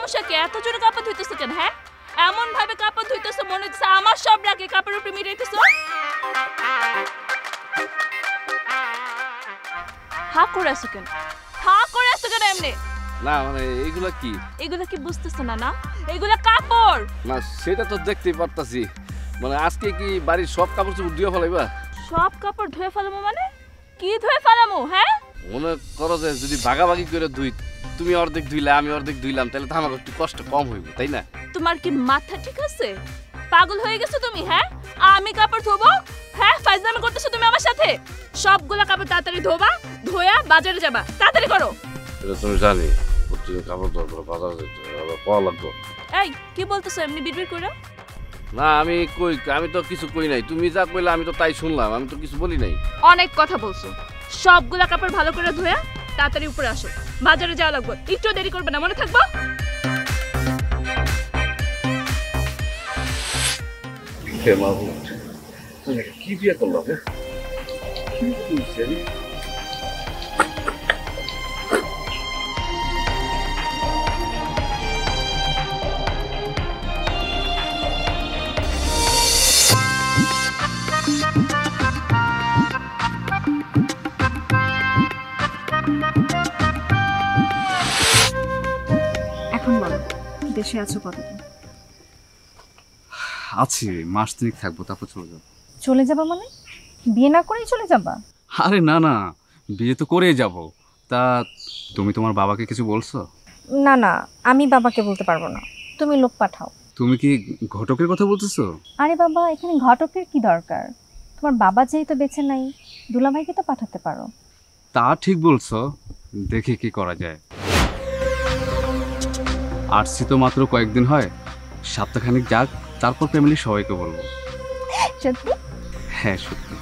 সমস্যা কি? এত জোরে কাপড় ধুইতেছো কেন? হ্যাঁ, এমন ভাবে কাপড় ধুইতেছো মনে হচ্ছে আমার সব রাগে কাপড়ের উপরে মিলাইতেছো। হা করে আছো কেন? হা করে আছো কেন এমনি? না মানে এগুলা কি? এগুলা কি বুঝতেছো না? না এগুলা কাপড় না সেটা তো দেখতেই পারতাছি। মানে আজকে কি বাড়ির সব কাপড় চোপড় ধুয়ে ফেলাইবা? সব কাপড় ধুয়ে ফেলামো মানে? কি ধুয়ে ফেলামো? হ্যাঁ, মনে করো যে যদি ভাগাভাগি করে ধুই, তুমি অর্ধেক ধুইলে আমি অর্ধেক ধুইলাম, তাহলে তো আমার একটু কষ্ট কম হইব, তাই না? তোমার কি মাথা ঠিক আছে? পাগল হয়ে গেছো তুমি? হ্যাঁ, আমি কাপড় ধোবো? হ্যাঁ, ফাইজলামি করতেছো তুমি আমার সাথে? সবগুলা কাপড় তাড়াতাড়ি ধোবা, ধোয়া বাজারে যাবা, তাড়াতাড়ি করো। এটা তুমি জানি প্রতিদিন কাপড় ধোয়ার বাজার যেতে আবার পাওয়া লাগবে। এই কি বলতেছো এমনি বিড়বিড় করে? না আমি তো কিছু কই নাই, তুমি যা কইলা আমি তো তাই শুনলাম, আমি তো কিছু বলি নাই। অনেক কথা বলছো। সবগুলা কাপড় ভালো করে ধোয়া তাড়াতাড়ি উপরে আসো, বাজারে যাওয়া লাগবে, একটু দেরি করবে না, মনে থাকবো। কি বিয়ে করলাম? এখন বলো, দেশে আছো কতদিন? আছি, মাস তিনেক থাকবো, তারপর চলে যাবো। চলে যাবা মানে? বিয়ে না করেই চলে যাবা? আরে না না, বিয়ে তো করেই যাব। তা তুমি তোমার বাবাকে কিছু বলছো? না না, আমি বাবাকে বলতে পারবো না, তুমি লোক পাঠাও। তুমি কি ঘটকের কথা বলতেছো? আরে বাবা, এখানে ঘটকের কি দরকার? তোমার বাবা যেহেতু বেঁচে নাই, দুলাভাইকে তো পাঠাতে পারো। তা ঠিক বলছো, দেখি কি করা যায়। আসছি তো মাত্র কয়েকদিন হয়, সপ্তাহখানিক যাক, তারপর ফ্যামিলি সবাইকে বলবো। সত্যি? হ্যাঁ সত্যি।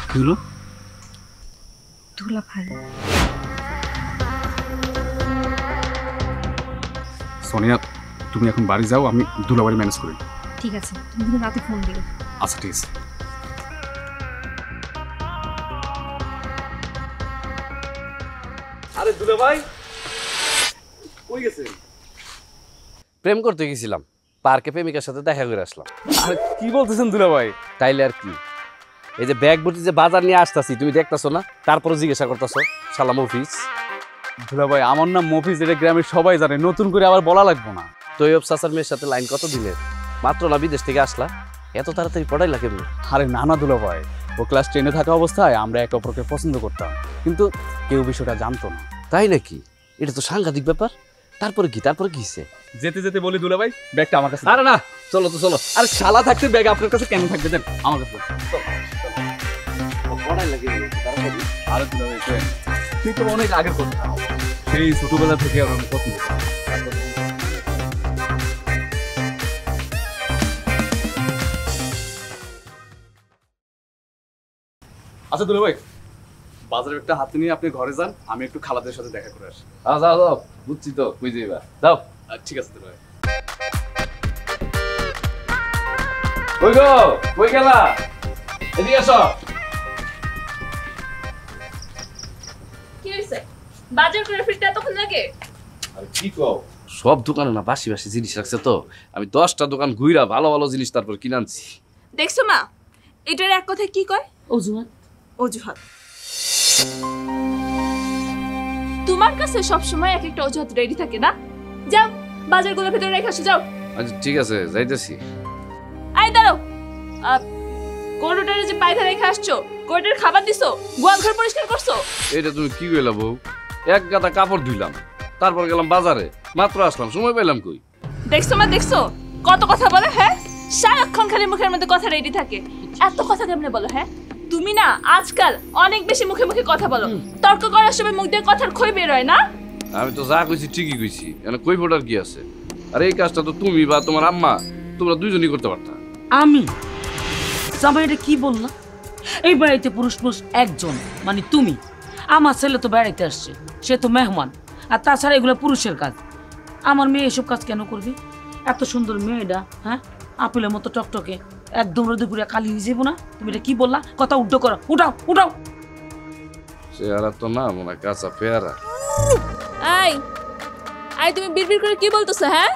কি হলো? দুলাভাই। সোনিয়া, তুমি এখন বাড়ি যাও, আমি দুলাবাড়ি ম্যানেজ করি। ঠিক আছে, তুমি কিন্তু রাতে ফোন দিও। আচ্ছা ঠিক আছে। আরে দুলা ভাই কই গেছে? প্রেম করতে গেছিলাম, পার্কে প্রেমিকার সাথে দেখা করে আসলাম। আর কি বলতেছেন দুলাভাই? তাইলে আর কি, এই যে ব্যাগ ভর্তি যে বাজার নিয়ে আসতাছি তুমি দেখতাছো না, তারপরে জিজ্ঞাসা করতেছো সালাম অফিস। দুলাভাই আমার নাম মফিজ, এটা গ্রামের সবাই জানে, নতুন করে আবার বলা লাগবো না। তৈয়ব চাচার মেয়ের সাথে লাইন কত দিনের? মাত্র না বিদেশ থেকে আসলা, এত তাড়াতাড়ি পড়াইলা কেমনি? আরে না না দুলাভাই, ও ক্লাস 10-এ থাকা অবস্থায় আমরা একে অপরকে পছন্দ করতাম, কিন্তু কেউ বিষয়টা জানতো না। তাই নাকি? এটা তো সাংঘাতিক ব্যাপার। তারপরে কি হয়েছে? যেতে যেতে বলি দুলাভাই, ব্যাগটা আমার কাছে। আরে না, চলো তো চলো। আর শালা থাকতে ব্যাগ আপনার কাছে কেন থাকবে? দেন আমার কাছে। আরে দুলাভাই শোনেন, তুই তো অনেক আগের কথা, সেই ছোটবেলা থেকে আমি পছন্দ করি। আচ্ছা দুলাভাই, বাজারে একটা হাতে নিয়ে আপনি ঘরে যান, আমি একটু খালাদের সাথে দেখা করে আসি। যাও যাও, বুঝছি তো, কই যাইবা, যাও। ঠিক আছে দুলাভাই। কই গো, কই গেলা? এদিকে আসো। কি হইছে? বাজার করে ফিরতে এতক্ষণ লাগে? আরে কি কও? সব দোকানে না বাসি বাসি জিনিস রাখছে, তো আমি 10টা দোকান ঘুইরা ভালো ভালো জিনিস তারপর কিনে আনছি। দেখছো মা, এটার এক কথায় কি কয়? অজুহাত। অজুহাত। তোমার কাছে সবসময় এক একটা অজুহাত রেডি থাকে না? যাও বাজারগুলো ভেতরে রেখে আসো, যাও। আচ্ছা ঠিক আছে, যাইতেছি। আই দাঁড়াও, গরুটারে যে পায়খানা রেখে আসছো, গরুটার খাবার দিছো, গোয়াল ঘর পরিষ্কার করছো? এটা তুমি কি কইলা বউ? এক গাদা কাপড় ধুইলাম, তারপর গেলাম বাজারে, মাত্র আসলাম, সময় পাইলাম কই? দেখছো মা, দেখছো কত কথা বলে? হ্যাঁ, সারাক্ষণ খালি মুখের মধ্যে কথা রেডি থাকে। এত কথা কেমনে বলো? হ্যাঁ, তুমি না আজকাল অনেক বেশি মুখে মুখে কথা বলো, তর্ক করার সময় মুখ দিয়ে কথার খই বের হয় না? আমি তো যা কইছি ঠিকই কইছি, এখানে কই ফোটার কি আছে? আর এই কাজটা তো তুমি বা তোমার আম্মা, তোমরা দুইজনই করতে পারতা। আমি জামাই, এটা কি বললা? এই বাড়িতে পুরুষ একজন, মানে তুমি। আমার ছেলে তো বেড়াইতে আসছে, সে তো মেহমান, আর তাছাড়া এগুলো পুরুষের কাজ। আমার মেয়ে এসব কাজ কেন করবি? এত সুন্দর মেয়েটা, হ্যাঁ, আপেলের মতো টকটকে, একদম রোদে পুরিয়া কালি হয়ে যাবো না? তুমি এটা কি বললা? কথা উল্টো করো, উঠাও উঠাও। চেহারা তো না মনে হয় কাঁচা পেয়ারা। আই আই তুমি বিড়বিড় করে কি বলতেছো হ্যাঁ?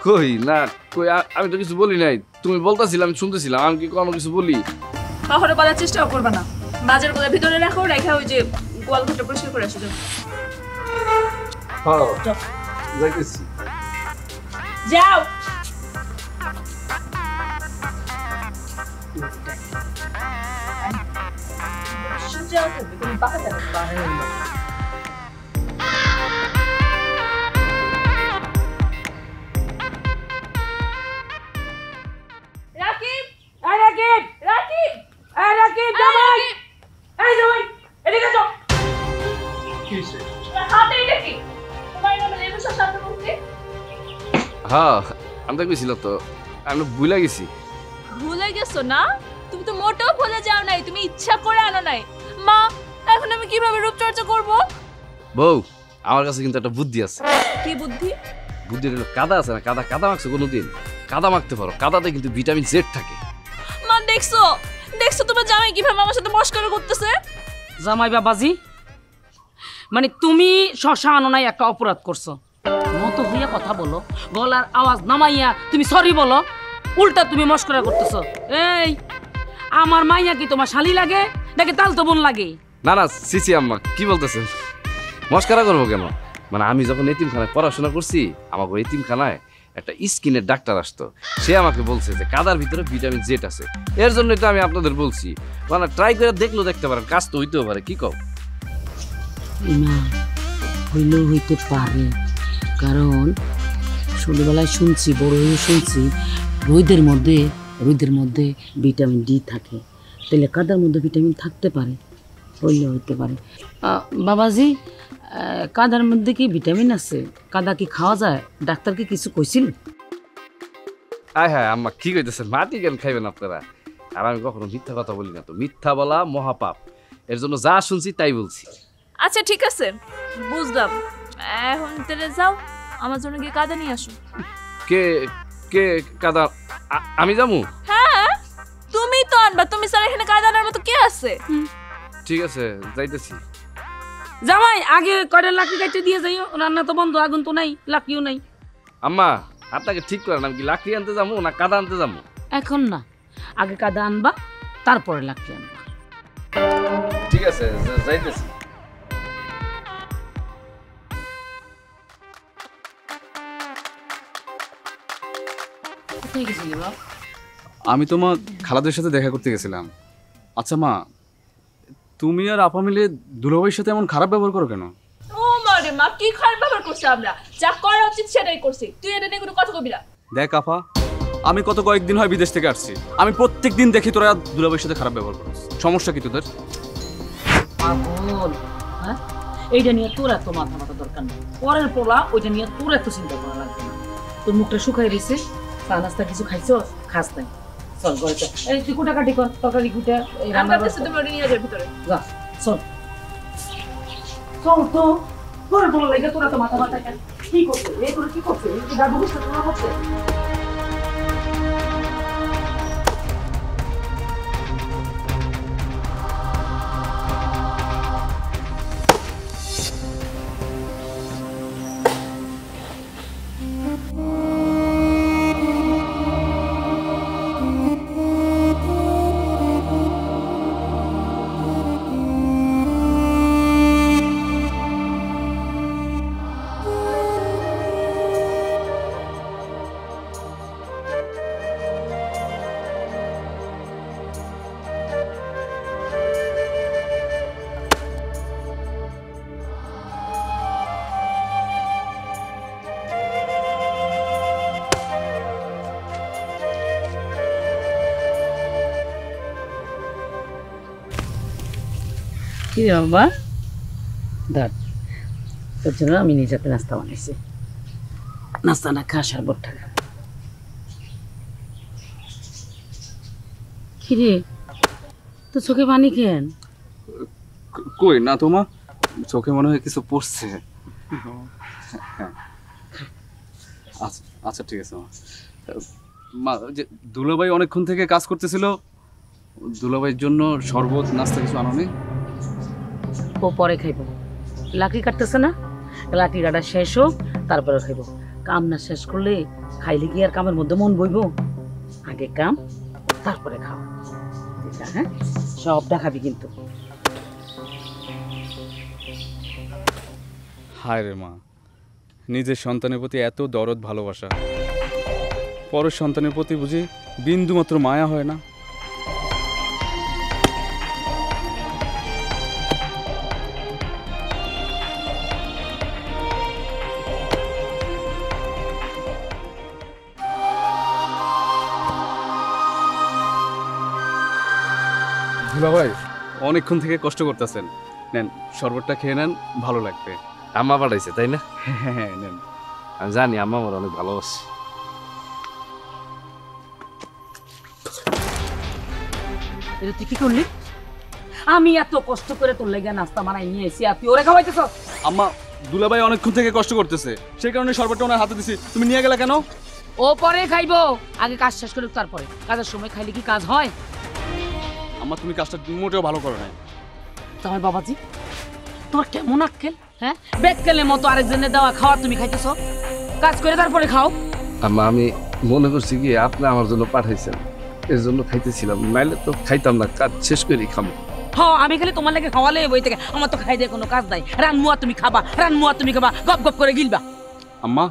কই না কই আমি তো কিছু বলি নাই, তুমি বলতাছিলাম আমি শুনতেছিলাম, আমি কি কোনো কিছু বলি? কখনো বলার চেষ্টাও করবে না। বাজার করে ভিতরে রাখো, রেখে ওই যে গোয়াল ঘরটা পরিষ্কার করে আসো। হ্যাঁ যাইতেছি। যাও। যাও তুমি বাসা যাবে। রাকিব, এই রাকিব, রাকিব, এই রাকিব জামাই, এই জামাই এদিকে যাও। হাতে এটা কি? তোমার নাম লেবু শসা তো বলতে? হ্যাঁ আমি তো গেছিলাম তো, আমি ভুলে গেছি। ভুলে গেছো না? তুমি তো মোটেও ভুলে যাও নাই, তুমি ইচ্ছা করে আনো নাই। মা, এখন আমি কিভাবে রূপচর্চা করব? বউ আমার কাছে কিন্তু একটা বুদ্ধি আছে। কি বুদ্ধি? বুদ্ধি হলো কাদা আছে না, কাদা কাদা মাখছো কোনোদিন? কাদা মাখতে পারো, কাদাতে কিন্তু ভিটামিন জেড থাকে। মা দেখছো, দেখছো তোমার জামাই কিভাবে আমার সাথে মস্করা করতেছে? জামাই বাবাজি, মানে তুমি শশা আনো নাই একটা অপরাধ করছো। মতো হইয়া কথা বলো, গলার আওয়াজ নামাইয়া তুমি সরি বলো, উল্টা তুমি মস্করা করতেছো। এই আমার মাইয়া কি তোমার শালি লাগে নাকি তালতো বোন লাগে? না না সিসি আম্মা কি বলতেছেন? মস্কারা করবো কেন? মানে আমি যখন এতিমখানায় পড়াশোনা করছি, আমাকে এতিমখানায় একটা স্কিনের ডাক্তার আসতো, সে আমাকে বলছে যে কাদার ভিতরে ভিটামিন জেড আছে। এর জন্যই তো আমি আপনাদের বলছি, মানে ট্রাই করে দেখলেও দেখতে পারেন, কাজ তো হইতেও পারে। কি কও? না হইলেও হইতে পারে, কারণ ছোটবেলায় শুনছি, বড় হয়ে শুনছি রোদের মধ্যে ভিটামিন ডি থাকে, তাহলে কাদার মধ্যে ভিটামিন থাকতে পারে, হইলেও হইতে পারে। বাবাজি, কাদার মধ্যে কি ভিটামিন আছে? কাদা কি খাওয়া যায়? ডাক্তার কি কিছু কইছিল? আয় হ্যাঁ আম্মা কি কইতেছেন? মাটি কেন খাইবেন আপনারা? আর আমি কখনো মিথ্যা কথা বলি না তো, মিথ্যা বলা মহাপাপ। এর জন্য যা শুনছি তাই বলছি। আচ্ছা ঠিক আছে, বুঝলাম। এখন তেলে যাও, আমার জন্য গিয়ে কাদা নিয়ে আসো। কে কে কাদা? আমি যাবো? হ্যাঁ তুমি তো আনবা, তুমি স্যার এখানে কাদা আনার মতো কে আছে? ঠিক আছে যাইতেছি। জামাই আগে কয়টা লাকড়ি কাটতে দিয়ে যাইও, রান্না তো বন্ধ, আগুন তো নাই, লাকড়িও নাই। আম্মা আপনাকে ঠিক করেন, আমি কি লাকড়ি আনতে যাবো না কাদা আনতে যাবো? এখন না, আগে কাদা আনবা, তারপরে লাকড়ি আনবা। ঠিক আছে যাইতেছি। কোথায় গেছিলি বাপ? আমি তো মা খালাদের সাথে দেখা করতে গেছিলাম। আচ্ছা মা, তুমি আর আপা মিলে দুলাভাইয়ের সাথে এমন খারাপ ব্যবহার করো কেন? ও মারে মা, কি খারাপ ব্যবহার করছি আমরা? যা করা উচিত সেটাই করছি, তুই এটা নিয়ে কোনো কথা কবি না। দেখ আপা, আমি কত কয়েকদিন হয় বিদেশ থেকে আসছি, আমি প্রত্যেক দিন দেখি তোরা দুলাভাইয়ের সাথে খারাপ ব্যবহার করিস। সমস্যা কি তোদের? পাগল, হ্যাঁ? এইটা নিয়ে তোর এত মাথা মাথা দরকার নেই। পরের পোলা ওইটা নিয়ে তোর এত চিন্তা করা লাগবে না। তোর মুখটা শুকাই রয়েছে, চা নাস্তা কিছু খাইছ? খাস নাই, চল ঘরে চল। এই তুই কুটাকাটি কর, তরকারি কুটা, এই রান্না আমরা কাছে তুমি ওটা নিয়ে যাবে ভিতরে। যা, চল চল তো। পরের পোলা লাগে তোর এত মাথা মাথা কেন? কি করছে এই তোর? কি করছে এই? দাদু বুঝতে তোরা করছে? কি রে বাবা? দাঁড়, তোর জন্য আমি নিজে হাতে নাস্তা বানাইছি। নাস্তা না খা, শরবতটা খা। কি রে, তোর চোখে পানি কেন? কই না তোমা, চোখে মনে হয় কিছু পড়ছে। হ্যাঁ। আচ্ছা আচ্ছা ঠিক আছে মা। মা যে দুলাভাই অনেকক্ষণ থেকে কাজ করতেছিল, দুলাভাইয়ের জন্য শরবত নাস্তা কিছু আনো নেই? ও পরে খাইব। লাকড়ি কাটতেছে না, লাকড়ি কাটা শেষ হোক তারপরে খাইব। কাম না শেষ করলে খাইলে কি আর কামের মধ্যে মন বইব? আগে কাম তারপরে খাওয়া। হ্যাঁ, সবটা খাবি কিন্তু। হায় রে মা, নিজের সন্তানের প্রতি এত দরদ ভালোবাসা, পরের সন্তানের প্রতি বুঝি বিন্দু মাত্র মায়া হয় না? দুলা ভাই, অনেকক্ষণ থেকে কষ্ট করতেছেন, নেন শরবতটা খেয়ে নেন, ভালো লাগবে। আম্মা পাঠাইছে তাই না? হ্যাঁ হ্যাঁ নেন। আমি জানি আম্মা আমার অনেক ভালোবাসে। এটা তুই কি করলি? আমি এত কষ্ট করে তোর লেগে নাস্তা বানাই নিয়ে এসি, আর তুই ওরে খাওয়াইতেছ? আম্মা, দুলাভাই অনেকক্ষণ থেকে কষ্ট করতেছে, সেই কারণে শরবতটা ওনার হাতে দিছি। তুমি নিয়ে গেলে কেন? ও পরে খাইবো, আগে কাজ শেষ করুক তারপরে। কাজের সময় খাইলে কি কাজ হয়? আম্মা, তুমি কাজটা মোটেও ভালো করো না। তোমার বাবাজি, তোমার কেমন আক্কেল? হ্যাঁ, বেক্কেলের মতো আরেকজনের দেওয়া খাওয়া তুমি খাইতেছো? কাজ করে তারপরে খাও। আম্মা, আমি মনে করছি কি আপনি আমার জন্য পাঠাইছেন, এর জন্য খাইতেছিলাম, নাইলে তো খাইতাম না, কাজ শেষ করেই খাবো। হ্যাঁ, আমি খালি তোমার লাগে খাওয়ালে বই থেকে, আমার তো খাই দিয়ে কোনো কাজ নাই। রানমুয়া তুমি খাবা, রানমুয়া তুমি খাবা, গপ গপ করে গিলবা। আম্মা,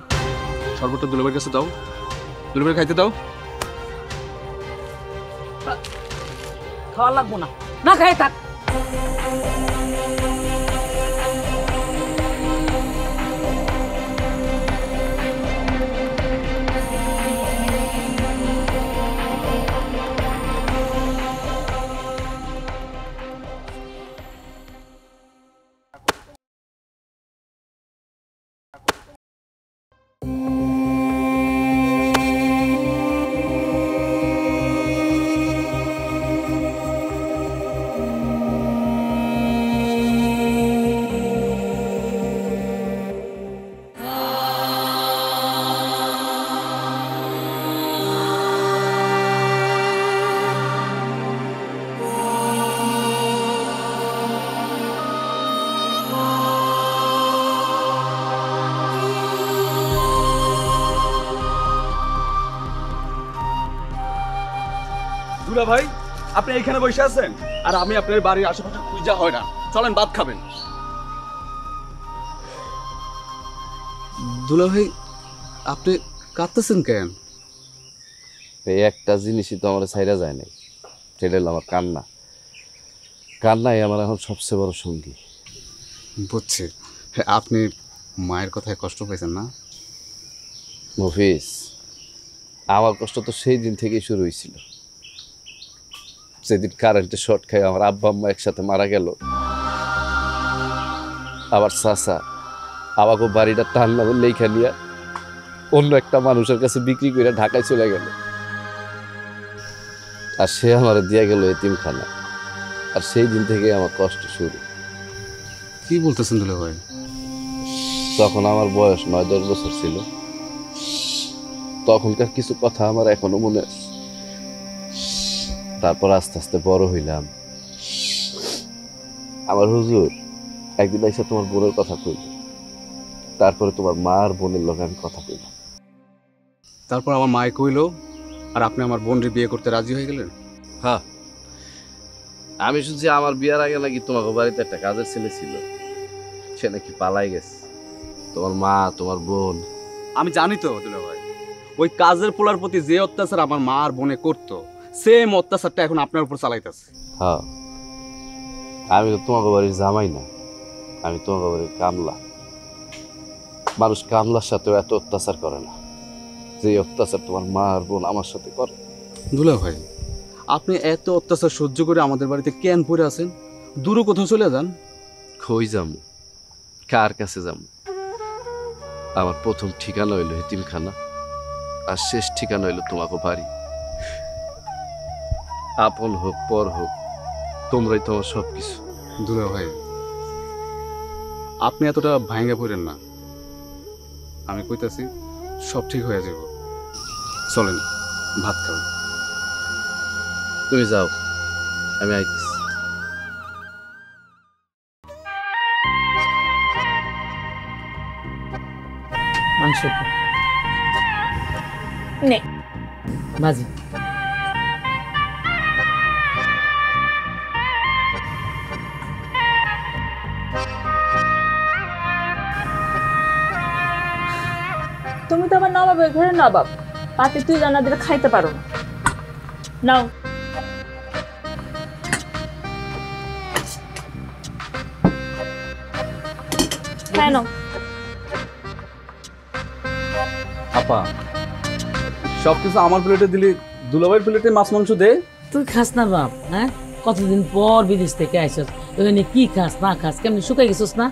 শরবতটা দুলাভাইয়ের কাছে দাও, দুলাভাই খাইতে দাও। খাওয়া লাগবো না, না খাই থাক। দুলা ভাই, আপনি এইখানে বসে আছেন আর আমি আপনার বাড়ির আশেপাশে খুঁজা হয় না। চলেন ভাত খাবেন। দুলা ভাই, আপনি কাঁদতেছেন কেন? এই একটা জিনিসই তো আমার ছাইরা যায় নাই, সেটা হলো আমার কান্না। কান্নাই আমার এখন সবচেয়ে বড় সঙ্গী। বুঝছি, আপনি মায়ের কথায় কষ্ট পেয়েছেন না? মফিজ, আমার কষ্ট তো সেই দিন থেকেই শুরু হয়েছিল, যেদিন কারেন্টে শর্ট খাই আমার আব্বা আম্মা একসাথে মারা গেল। আবার চাচা আমাকে বাড়িটা টান না বললে এইখানিয়া অন্য একটা মানুষের কাছে বিক্রি করে ঢাকায় চলে গেল, আর সে আমার দিয়া গেল এতিমখানা। আর সেই দিন থেকে আমার কষ্ট শুরু। কি বলতেছেন দুলা ভাই? তখন আমার বয়স 9-10 বছর ছিল। তখনকার কিছু কথা আমার এখনো মনে আছে। তারপর আস্তে আস্তে বড় হইলাম। আমার হুজুর একদিন এসে তোমার বোনের কথা কইল, তারপরে তোমার মা আর বোনের লগে আমি কথা কইলাম। তারপর আমার মায়ে কইলো, আর আপনি আমার বোনরে বিয়ে করতে রাজি হয়ে গেলেন? হ্যাঁ, আমি শুনছি আমার বিয়ার আগে নাকি তোমাকে বাড়িতে একটা কাজের ছেলে ছিল, সে নাকি পালাই গেছে। তোমার মা, তোমার বোন। আমি জানি তো দুলা ভাই, ওই কাজের পোলার প্রতি যে অত্যাচার আমার মা আর বোনে করতো, সেম অত্যাচারটা এখন আপনার উপর চালাইতেছে। হ্যাঁ, আমি তো তোমাকে বাড়ির জামাই না, আমি তোমাকে বাড়ির কামলা। মানুষ কামলার সাথেও এত অত্যাচার করে না যে অত্যাচার তোমার মা আর বোন আমার সাথে করে। দুলা ভাই, আপনি এত অত্যাচার সহ্য করে আমাদের বাড়িতে কেন পড়ে আছেন? দূরে কোথাও চলে যান। কই যামু, কার কাছে যামু? আমার প্রথম ঠিকানা হইলো এতিমখানা, আর শেষ ঠিকানা হইলো তোমাকে বাড়ি। আপন হোক পর হোক, তোমরাই তোমার সবকিছু। দুলা ভাই, আপনি এতটা ভাঙ্গা পড়েন না। আমি কইতাছি সব ঠিক হয়ে যাব। চলেন ভাত খাবেন। তুমি যাও, আমি আইতেছি। মাংস নে ভাজি। তুমি তো আমার নবাবের ঘরে নবাব, পাতে তুই রান্না দিলে খাইতে পারো না। নাও হ্যাঁ নাও। আপা সবকিছু আমার প্লেটে দিলি, দুলাভাইয়ের প্লেটে মাছ মাংস দে। তুই খাস না বাপ? হ্যাঁ, কতদিন পর বিদেশ থেকে আইসস, ওখানে কি খাস না খাস, কেমনি শুকাই গেছিস না?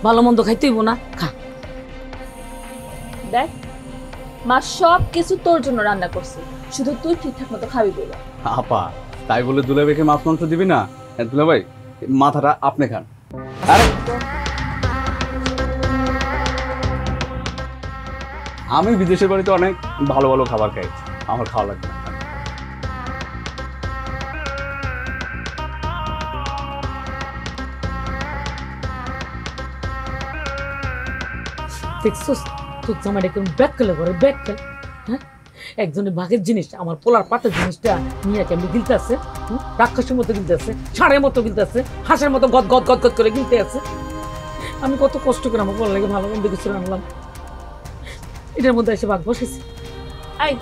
ভালো মন্দ খাইতে হইব না, খা। দেখ মা সব কিছু তোর জন্য রান্না করছে, শুধু তুই ঠিকঠাক মতো খাবি বলে। আপা তাই বলে দুলাভাইকে মাছ মাংস দিবি না? দুলাভাই মাথাটা আপনি খান। আরে আমি বিদেশের বাড়িতে অনেক ভালো ভালো খাবার খাই, আমার খাওয়া লাগবে না। দেখছিস তোর জামাইটা কেমন ব্যাক খেলে করে, ব্যাক খেল। হ্যাঁ, একজনের ভাগের জিনিস আমার পোলার পাতের জিনিসটা নিয়ে কেমনি গিলতে আছে, রাক্ষসের মতো গিলতে আছে, ষাঁড়ের মতো গিলতে আছে, হাঁসের মতো গদ গদ গদ গদ করে গিলতে আছে। আমি কত কষ্ট করে আমার পোলার লাগে ভালো মন্দ কিছু রাখলাম, এটার মধ্যে এসে ভাগ বসেছি। আই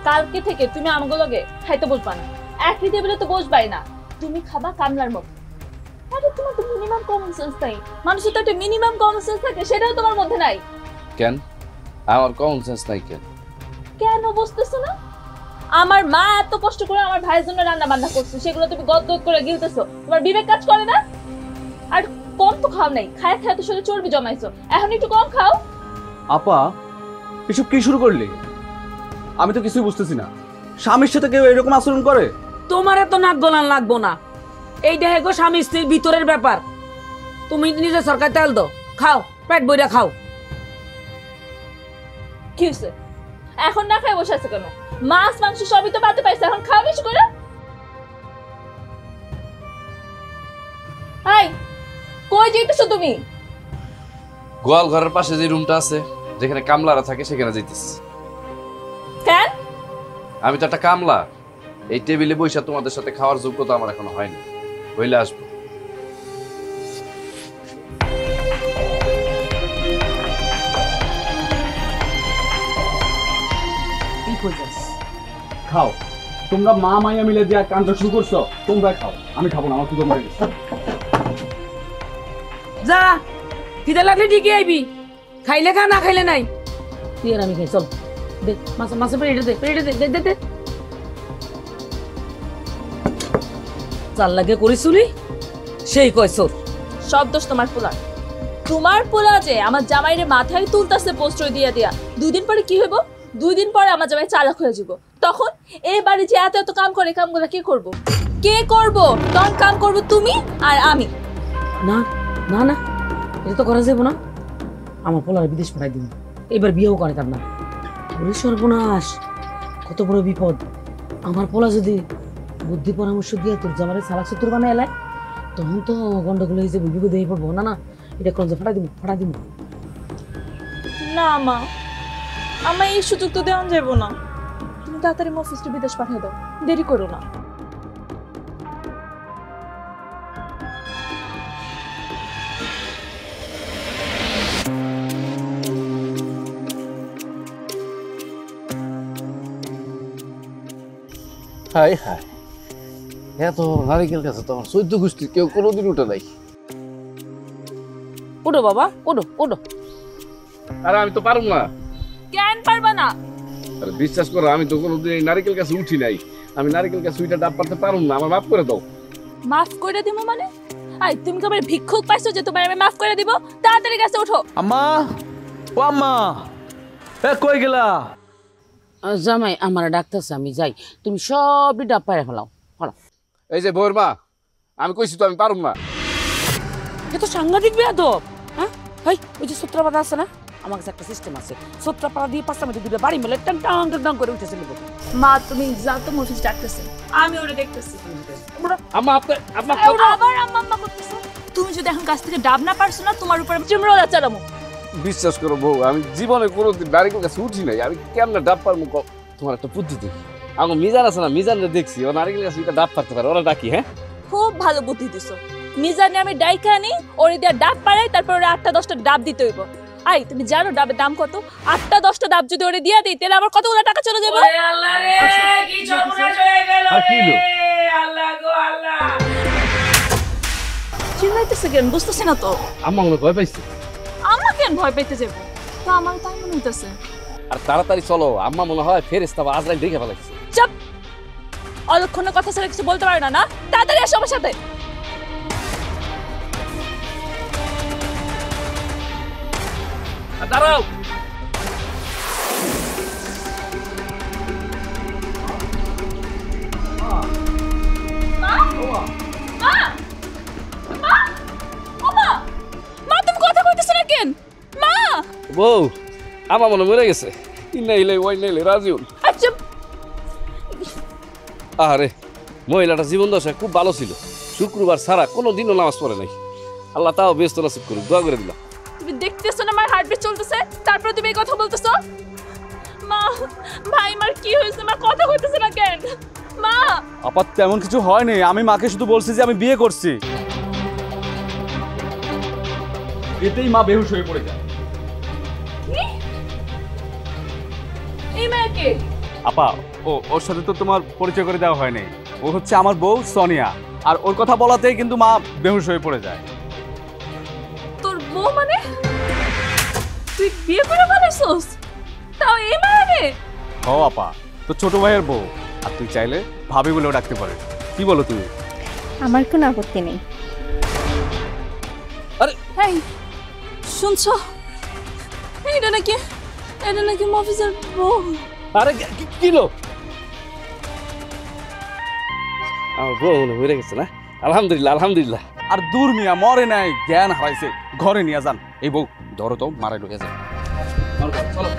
কালকে থেকে তুমি আমাকে লগে খাইতে বসবা না, একই টেবিলে তো বসবাই না, তুমি খাবা কামলার মতো। আরে তোমার তো মিনিমাম কমন সেন্স নাই, মানুষের তো একটা মিনিমাম কমন সেন্স থাকে, সেটাও তোমার মধ্যে নাই। কেন আমার কমন সেন্স নাই কেন? কেন বুঝতেছো না? আমার মা এত কষ্ট করে আমার ভাইয়ের জন্য রান্না বান্না করছে, সেগুলো তুমি গদ গদ করে গিলতেছো, তোমার বিবেক কাজ করে না? আর কম তো খাও নাই, খায় খায় তো শরীরে চর্বি জমাইছো, এখন একটু কম খাও। আপা এসব কি শুরু করলি? আমি তো কিছুই বুঝতেছি না, স্বামীর সাথে কেউ এরকম আচরণ করে? তোমার এত নাক গলান লাগবো না, এই দেখে গো স্বামী স্ত্রীর ভিতরের ব্যাপার। তুমি নিজে সরকার তেল দাও, খাও, পেট বইরা খাও। কি হয়েছে এখন না খাই বসে আছে কেন? মাছ মাংস সবই তো পাতে পাইছে, এখন খাও বেশি করে। হাই কই যাইতেছো তুমি? গোয়াল ঘরের পাশে যে রুমটা আছে যেখানে কামলারা থাকে সেখানে যাইতেছি। কেন? আমি তো একটা কামলা, এই টেবিলে বসে তোমাদের সাথে খাওয়ার যোগ্যতা আমার এখনো হয়নি, হইলে আসবো। কি কইছস? খাও, তোমরা মা মাইয়া মিলে যে কাণ্ড শুরু করছো, তোমরা খাও, আমি খাবো না, আমার খুব মরে গেছে। যা, খিদে লাগলে ঠিকই আইবি, খাইলে খা, না খাইলে নাই। তুই আর আমি খাই, চল দে মাছের পেটে দে, পেটে দে, দে দে দে। চাল লাগে করিসুলি সেই কইছ। সব দোষ তোমার পোলা। তোমার পোলা যে আমার জামাইরে মাথায় তুলতাছে প্রশ্রয় দিয়া দিয়া, 2 দিন পরে কি হইব? 2 দিন পরে আমার জামাই চালাক হয়ে যাব। তখন এই বাড়ি যে এত এত কাম করে, কামগুলো কে করব? কে করব? তখন কাম করব তুমি আর আমি। না না না, এটা তো করা যাবো না। আমার পোলার বিদেশ পাঠাই দিন, এবার বিয়েও করে তার না। ওরে সর্বনাশ, কত বড় বিপদ। আমার পোলা যদি বুদ্ধি পরামর্শ দিয়ে তোর জামারে সালাক সত্তর বানায় এলায়, তখন তো গন্ডগোল হয়ে যাবে, বিপদে হয়ে পড়বো। না না, এটা কোন ফাটাই দিব, ফাটাই দিব। না মা, আমার এই সুযোগ তো দেওয়া যাবো না। তুমি তাড়াতাড়ি মফিসটা বিদেশ পাঠিয়ে দাও, দেরি করো না। হাই হাই, এত নারিকেল গাছে তো আমার 14 গোষ্ঠীর কেউ কোনোদিন উঠে নাই। ওডো বাবা, ওডো ওডো। আরে আমি তো পারুম না। কেন পারবা না? আরে বিশ্বাস করো, আমি তো কোনোদিন এই নারিকেল গাছে উঠি নাই। আমি নারিকেল গাছে উইটা ডাব পারতে পারুম না, আমার মাফ করে দাও। মাফ করে দিব মানে? আই তুমি কি আমার ভিক্ষুক পাইছো যে তোমার আমি মাফ করে দিব? তাড়াতাড়ি গাছে ওঠো। আম্মা, ও আম্মা, এ কই গেলা? জামাই আমার ডাক্তারছে, আমি যাই, তুমি সবই ডাব পায়ে ফেলাও। এই যে বউর মা, আমি কইছি তো আমি পারুম না। এ তো সাংঘাতিক বেয়াদব। হ্যাঁ, ভাই ওই যে সূত্রাপাতা আছে না, আমার কাছে একটা সিস্টেম আছে, সূত্রাপাতা দিয়ে 5টা মিনিট দুটো বাড়ি মেলে টান টান টান করে উঠে চলে যাবো। মা তুমি যাও তো, মফিস ডাকতেছে, আমি ওরে দেখতেছি। আম্মা আপনি আবার আম্মা আম্মা করতেছো। তুমি যদি এখন কাছ থেকে ডাব না পারছো না, তোমার উপরে চিমড়া চালামু। বিশ্বাস করো বউ, আমি জীবনে কোনোদিন নারিকেল গাছে উঠি নাই। আমি কেমনে ডাব পারবো তোমার একটা বুদ্ধি দেখি। আমার মিজান আছে না, মিজানরে দেখছি ও নারিকেল গাছে ডাব পারতে পারে, ওরা ডাকি। হ্যাঁ, খুব ভালো বুদ্ধি দিছো। মিজানে আমি ডাইকা আনি, ওরে দিয়া ডাব পাড়াই, তারপর ওরে 8টা 10টা ডাব দিতে হইব। আই তুমি জানো ডাবের দাম কত? 8টা 10টা ডাব যদি ওরে দিয়া দিই তাহলে আমার কতগুলো টাকা চলে যাবে। ওরে আল্লাহ রে, কি সর্বনাশ হয়ে গেল আর কি হলো? রে, আল্লাহ গো আল্লাহ। চিল্লাইতেছে কেন বুঝতেছি না তো। আম্মা মনে ভয় পাইছে। আমরা কেন ভয় পাইতে যাবো? তা আমার তাই মনে হইতেছে। আর তাড়াতাড়ি চলো, আম্মা মনে হয় ফেরেশতা বা আজরাইল দেখে ফেলাইছে। চুপ, অলক্ষণের কথা ছাড়া কিছু বলতে পারে না না? তাড়াতাড়ি এসো আমার সাথে। দাঁড়াও, মা তুমি কথা কইতেছ না কেন? মা বউ আমার মনে মরে গেছে। ইনাইলে ওয়াইনাইলে রাজিউন। চুপ। আরে মহিলাটা জীবন দশায় খুব ভালো ছিল, শুক্রবার ছাড়া কোনো দিনও নামাজ পড়ে নাই। আল্লাহ তাও ব্যস্ত নসিব করুক, দোয়া করে দিলাম। তুমি দেখতেছো না আমার হার্টবিট চলতেছে, তারপর তুমি এই কথা বলতেছো? মা, ভাই মার কি হয়েছে? মা কথা কইতেছে না কেন? মা আপা তেমন কিছু হয়নি, আমি মাকে শুধু বলছি যে আমি বিয়ে করছি। এতেই মা বেহুশ হয়ে পড়ে যায়। এই মেয়েকে আপা ওর সাথে তো তোমার পরিচয় করে দেওয়া হয়নি। ও হচ্ছে আমার বউ সোনিয়া, আর ওর কথা বলাতেই কিন্তু মা বেহুশ হয়ে পড়ে যায়। তোর বউ মানে? তুই বিয়ে করে ফেলেছিস? তাও এই মেয়ে? ও আপা, তো ছোট ভাইয়ের বউ, আর তুই চাইলে ভাবি বলেও ডাকতে পারে। কি বলো তুমি? আমার কোনো আপত্তি নেই। এই শুনছো? এটা নাকি মফিজের বউ। আরে কিলো আমার বউ মনে মরে গেছে না? আলহামদুলিল্লাহ আলহামদুলিল্লাহ। আর দূর মিয়া, মরে নাই, জ্ঞান হারাইছে। ঘরে নিয়ে যান। এই বউ ধরো তো, মারাই ঢুকে যান। চলো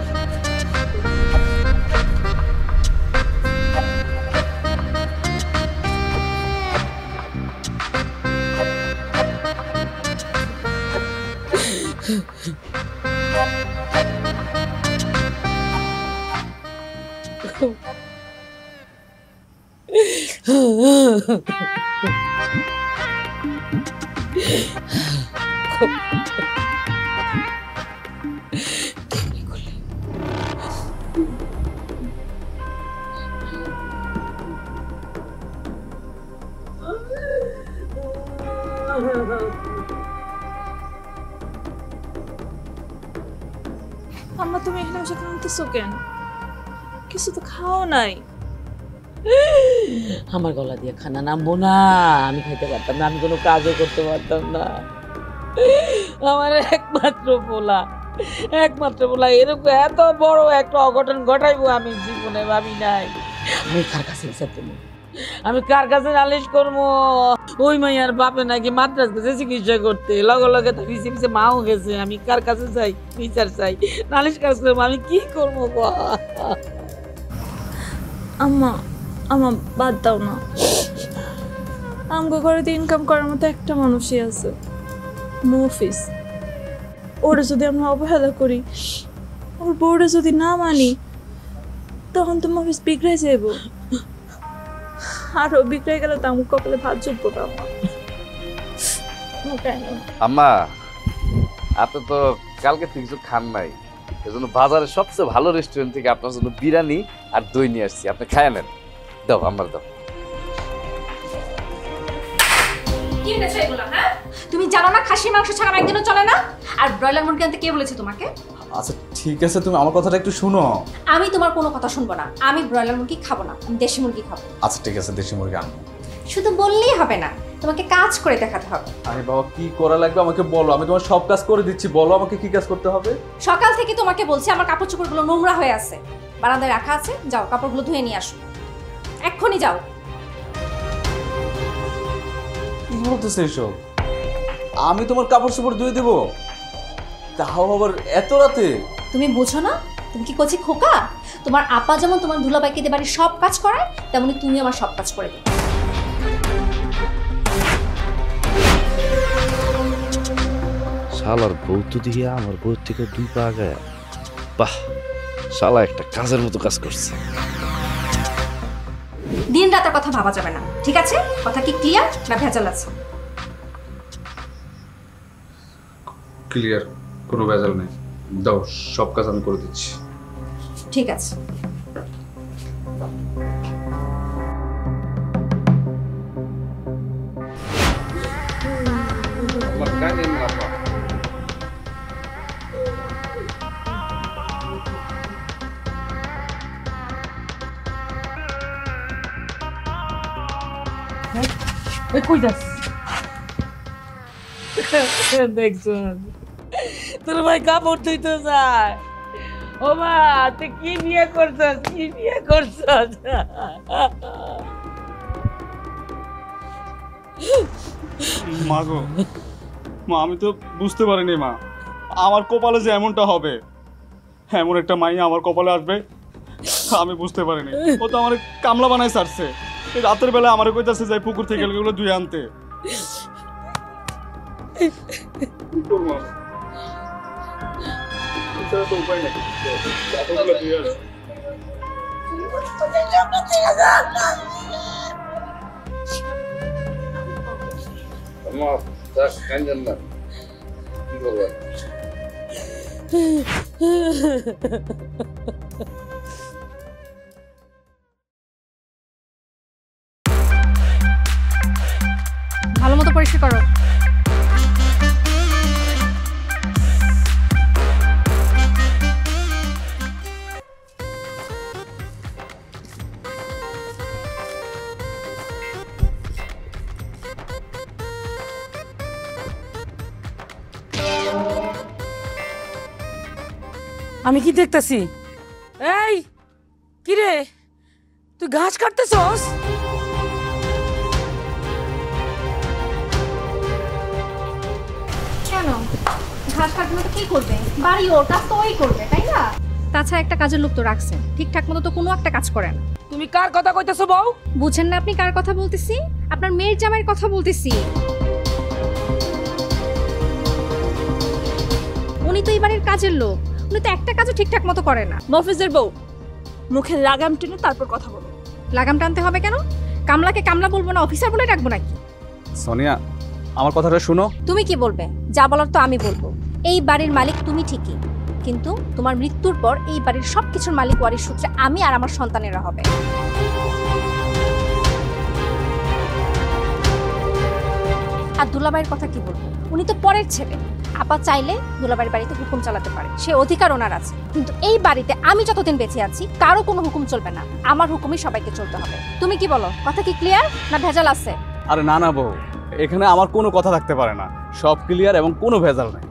আম্মা তুমি এখানে বসে কাঁদতেছো কেন? কিছু তো খাও নাই। আমার গলা দিয়ে খানা নামবো না, আমি খাইতে পারতাম না, আমি কোনো কাজও করতে পারতাম না। আমার একমাত্র পোলা এরকম এত বড় একটা অঘটন ঘটাইবো আমি জীবনে ভাবি নাই। আমি কার কাছে বিচার করবো? আমি কার কাছে নালিশ করবো? ওই মাইয়ার বাপে নাকি মাদ্রাজ গেছে চিকিৎসা করতে, লগে লগে তো পিছিয়ে পিছিয়ে মাও গেছে। আমি কার কাছে চাই বিচার চাই, নালিশ কাজ করবো? আমি কি করবো? আম্মা বাদ দাও না। আমগো ঘরে তো ইনকাম করার মতো একটা মানুষই আছে, মফিজ। ওরা যদি আমরা অবহেলা করি, ওর বউরা যদি না মানি, তখন তো মফিজ বিগড়ে যাইব। আর ও বিগড়ে গেলে তো আমার কপালে ভাত জুটবো না। আম্মা আপনি তো কালকে থেকে কিছু খান নাই, এজন্য বাজারে সবচেয়ে ভালো রেস্টুরেন্ট থেকে আপনার জন্য বিরিয়ানি আর দই নিয়ে আসছি, আপনি খায় নেন। দাও আমার দাও। তুমি জানো না খাসির মাংস ছাড়া আমার একদিনও চলে না? আর ব্রয়লার মুরগি আনতে কে বলেছে তোমাকে? আচ্ছা ঠিক আছে, তুমি আমার কথাটা একটু শুনো। আমি তোমার কোনো কথা শুনবো না। আমি ব্রয়লার মুরগি খাবো না, আমি দেশি মুরগি খাবো। আচ্ছা ঠিক আছে, দেশি মুরগি আনবো। শুধু বললেই হবে না, তোমাকে কাজ করে দেখাতে হবে। আরে বাবা, কি করা লাগবে আমাকে বলো, আমি তোমার সব কাজ করে দিচ্ছি। বলো আমাকে কি কাজ করতে হবে। সকাল থেকে তোমাকে বলছি আমার কাপড় চোপড়গুলো নোংরা হয়ে আছে, বারান্দায় রাখা আছে, যাও কাপড়গুলো ধুয়ে নিয়ে আসো, এক্ষুনি যাও। কি বলতেছে এসব? আমি তোমার কাপড় চোপড় ধুয়ে দেবো, তাও আবার এত রাতে? তুমি বুঝো না? তুমি কি করছি খোকা? তোমার আপা যেমন তোমার দুলাভাইকে দিয়ে বাড়ির সব কাজ করায়, তেমনি তুমি আমার সব কাজ করে দেবে। শালার বউ তো দিয়ে আমার বউর থেকে 2 পা আগায়। বাহ, শালা একটা কাজের মতো কাজ করছে। দিন রাতের কথা ভাবা যাবে না, ঠিক আছে? কথা কি ক্লিয়ার না ভেজাল আছে? ক্লিয়ার, কোনো ভেজাল নেই। দাও, সব কাজ আমি করে দিচ্ছি। ঠিক আছে। কই যাস? দেখছো তোর ভাই কাপড় ধুইতে যায়। ও মা, তুই কি বিয়ে করছস? কি বিয়ে করছস? মা গো, মা আমি তো বুঝতে পারিনি মা, আমার কপালে যে এমনটা হবে, এমন একটা মাইয়া আমার কপালে আসবে আমি বুঝতে পারিনি। ও তো আমার কামলা বানাই ছাড়ছে, এই রাতের বেলা আমার কইতাছে যাই পুকুর থেকে এগুলো ধুয়ে আনতে। কি করবো? এছাড়া তো উপায় নেই। এতগুলো ধুয়ে আসি। আম্মা, থাক, কান্দেন না। কি করবেন? ভালো মতো পরিষ্কার করো। আমি কি দেখতেছি? এই কি রে, তুই ঘাস কাটতেছস? কেন? ঘাস কাটলে তো কি করবে? বাড়ি ওর কাজ তো ওই করবে, তাই না? তাছাড়া একটা কাজের লোক তো রাখছেন, ঠিকঠাক মতো তো কোনো একটা কাজ করেন। তুমি কার কথা কইতেছো বউ? বুঝেন না আপনি কার কথা বলতেছি? আপনার মেয়ের জামাইয়ের কথা বলতেছি। উনি তো এই বাড়ির কাজের লোক, উনি তো একটা কাজও ঠিকঠাক মতো করে না। মফিজের বউ, মুখে লাগাম টেনে তারপর কথা বলো। লাগাম টানতে হবে কেন? কামলাকে কামলা বলবো না অফিসার বলে ডাকবো নাকি? সোনিয়া, আমার কথাটা শুনো। তুমি কি বলবে? যা বলার তো আমি বলবো। এই বাড়ির মালিক তুমি ঠিকই, কিন্তু তোমার মৃত্যুর পর এই বাড়ির সবকিছুর মালিক ওয়ারিশ সূত্রে আমি আর আমার সন্তানেরা হবে। আর দুলাভাইয়ের কথা কি বলবো? উনি তো পরের ছেলে। আপা চাইলে দুলাভাইয়ের বাড়িতে হুকুম চালাতে পারে, সে অধিকার ওনার আছে। কিন্তু এই বাড়িতে আমি যতদিন বেঁচে আছি কারো কোনো হুকুম চলবে না, আমার হুকুমই সবাইকে চলতে হবে। তুমি কি বলো? কথা কি ক্লিয়ার না ভেজাল আছে? আরে না না বউ, এখানে আমার কোনো কথা থাকতে পারে না, সব ক্লিয়ার এবং কোনো ভেজাল নেই।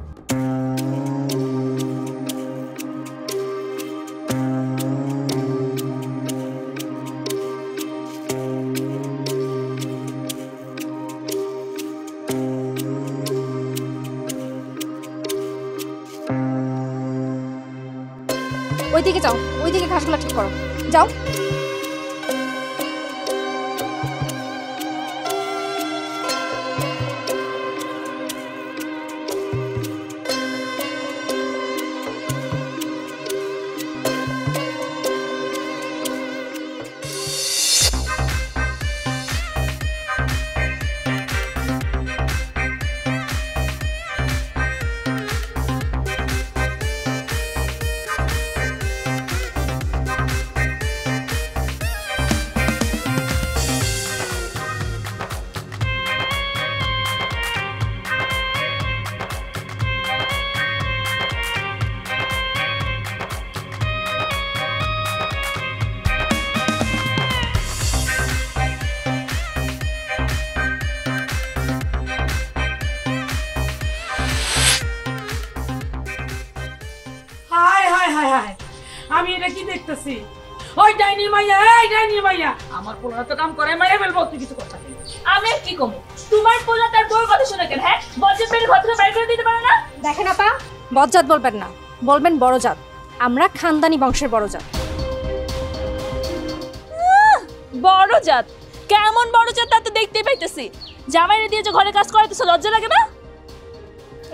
ওইদিকে যাও, ওইদিকে ঘাসগুলো ঠিক করো, যাও। আমি এটা কি দেখতেছি? ওই ডাইনি মাইয়া, এই ডাইনি মাইয়া আমার পোলা তো কাম করে, মাইয়া বলবো তুই কিছু কথা নেই। আমি আর কি কমু? তোমার পোলা তার বউর কথা শুনে কেন? হ্যাঁ, বজ্রের পেট ঘর থেকে বের করে দিতে পারে না? দেখেন আপা, বজ্জাত বলবেন না, বলবেন বড়জাত। আমরা খানদানি বংশের বড়জাত। বড় জাত? কেমন বড় জাত তা তো দেখতেই পাইতেছি। জামাইরে দিয়ে যে ঘরে কাজ করাইতেছ, লজ্জা লাগে না?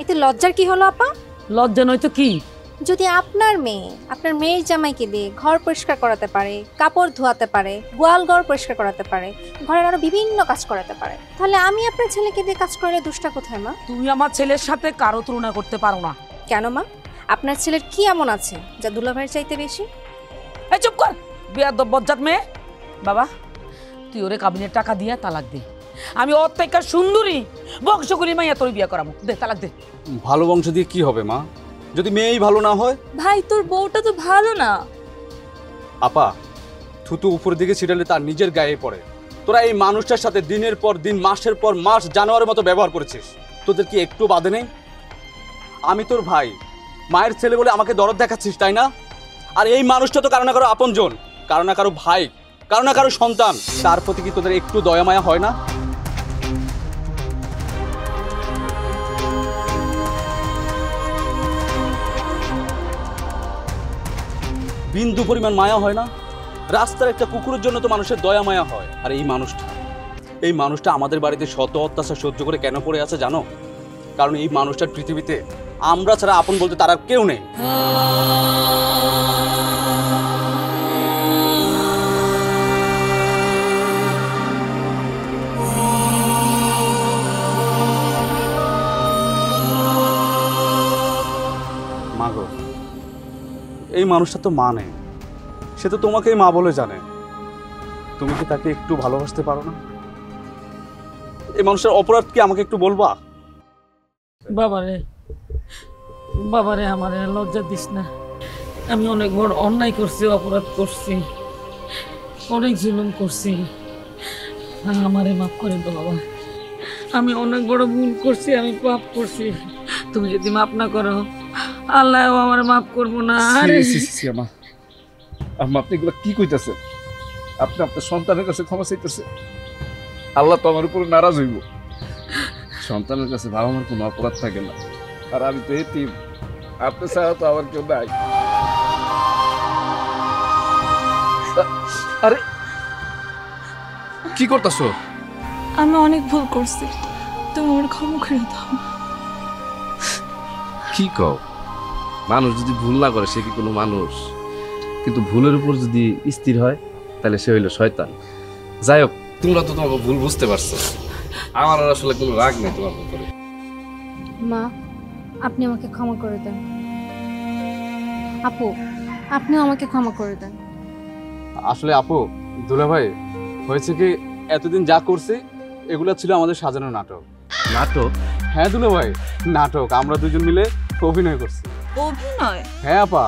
এতে লজ্জার কি হলো আপা? লজ্জা নয় তো কি? যদি আপনার মেয়ের জামাইকে দিয়ে ঘর পরিষ্কার করাতে পারে, কাপড় ধোয়াতে পারে, গোয়াল ঘর পরিষ্কার করাতে পারে, ঘরের আরো বিভিন্ন কাজ করাতে পারে, তাহলে আমি আপনার ছেলেকে দিয়ে কাজ করলে দোষটা কোথায় মা? তুমি আমার ছেলের সাথে কারো তুলনা করতে পারো না। কেন মা? আপনার ছেলের কি এমন আছে যা দুলাভাইয়ের চাইতে বেশি? এই চুপ কর বেয়াদব বজ্জাত মেয়ে। বাবা তুই ওরে কাবিনের টাকা দিয়া তালাক দে। আমি ওর থেকে সুন্দরী বংশগুলি মাইয়া তোর বিয়া করাবো। দে তালাক দে। ভালো বংশ দিয়ে কি হবে মা, যদি মেয়েই ভালো না হয়? ভাই তোর বউটা তো ভালো না। আপা, থুতু উপরের দিকে ছিটালে তার নিজের গায়ে পড়ে। তোরা এই মানুষটার সাথে দিনের পর দিন, মাসের পর মাস জানোয়ারের মতো ব্যবহার করেছিস। তোদের কি একটু বাদে নেই? আমি তোর ভাই, মায়ের ছেলে বলে আমাকে দরদ দেখাচ্ছিস, তাই না? আর এই মানুষটা তো কারো না কারো আপনজন, কারো না কারো ভাই, কারো না কারো সন্তান। তার প্রতি কি তোদের একটু দয়া মায়া হয় না? বিন্দু পরিমাণ মায়া হয় না? রাস্তার একটা কুকুরের জন্য তো মানুষের দয়া মায়া হয়। আর এই মানুষটা আমাদের বাড়িতে শত অত্যাচার সহ্য করে কেন পড়ে আছে জানো? কারণ এই মানুষটার পৃথিবীতে আমরা ছাড়া আপন বলতে তার আর কেউ নেই। মাগো, এই মানুষটা তো মা নেই, সে তো তোমাকেই মা বলে জানে। তুমি কি তাকে একটু ভালোবাসতে পারো না? এই মানুষের অপরাধ কি আমাকে একটু বলবা? বাবারে বাবারে আমারে লজ্জা দিস না। আমি অনেক বড় অন্যায় করছি, অপরাধ করছি, অনেক জুলুম করছি। আমারে মাফ করে দাও বাবা। আমি অনেক বড় ভুল করছি, আমি পাপ করছি। তুমি যদি মাফ না করো আল্লাহ আমার মাফ করবো না। আরে আম্মা, আম্মা আপনি এগুলো কি কইতাছেন? আপনি আপনার সন্তানের কাছে ক্ষমা চাইতেছেন? আল্লাহ তো আমার উপরে নারাজ হইব। সন্তানের কাছে বাবা মার কোনো অপরাধ থাকে না, আর আমি তো এতিম, আপনি ছাড়া তো আমার কেউ নাই। আরে কি করতেছো? আমি অনেক ভুল করছি, তুমি আমার ক্ষমা করে দাও। কি কও? মানুষ যদি ভুল না করে সে কি কোনো মানুষ? কিন্তু ভুলের উপর যদি স্থির হয় তাহলে সে হইল শয়তান। যাই হোক, তোমরা তো তোমাকে ভুল বুঝতে পারছো। আমার আর আসলে কোনো রাগ নেই তোমার উপরে। মা, আপনি আমাকে ক্ষমা করে দেন। আপু, আপনিও আমাকে ক্ষমা করে দেন। আসলে আপু, দুলাভাই, হয়েছে কি, এতদিন যা করছি এগুলা ছিল আমাদের সাজানো নাটক। নাটক? হ্যাঁ দুলাভাই, নাটক। আমরা দুজন মিলে অভিনয় করছি। অভিনয়? হ্যাঁ আপা,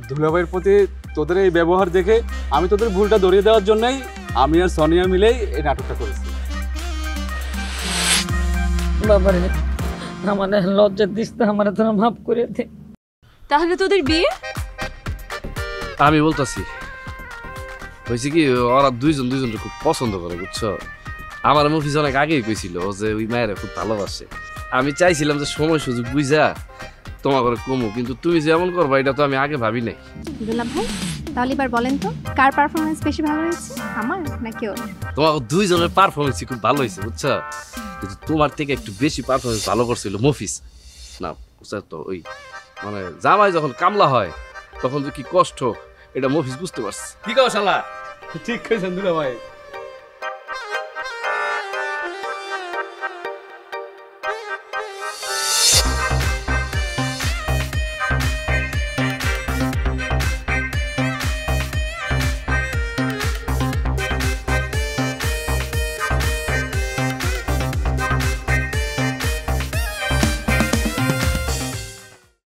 দুলাভাইয়ের প্রতি তোদের এই ব্যবহার দেখে আমি তোদের ভুলটা ধরিয়ে দেওয়ার জন্যই আমি আর সোনিয়া মিলেই এই নাটকটা করেছি। বাবারে আমার লজ্জা দিস না, আমার তোরা মাফ করে দে। তাহলে তোদের বিয়ে? আমি বলতেছি হয়েছে কি, ওরা দুইজনকে খুব পছন্দ করে, বুঝছো? আমার মুফিস অনেক আগেই কইছিল যে ওই মায়েরা খুব ভালোবাসে। আমি চাইছিলাম যে সময় সুযোগ বুঝা তোমার করে কমু, কিন্তু তুমি যেমন করবা এটা তো আমি আগে ভাবি নাই। দুলাভাই, তাহলে এবার বলেন তো কার পারফরমেন্স বেশি ভালো হয়েছে, আমার নাকি ওর? তোমার দুইজনের পারফরমেন্স খুব ভালো হয়েছে, বুঝছো? কিন্তু তোমার থেকে একটু বেশি পারফরমেন্স ভালো করছিল মফিস। না বুঝছো তো, ওই মানে জামাই যখন কামলা হয় তখন যে কি কষ্ট এটা মফিস বুঝতে পারছে। কি কও শালা? ঠিক কইছেন দুলাভাই।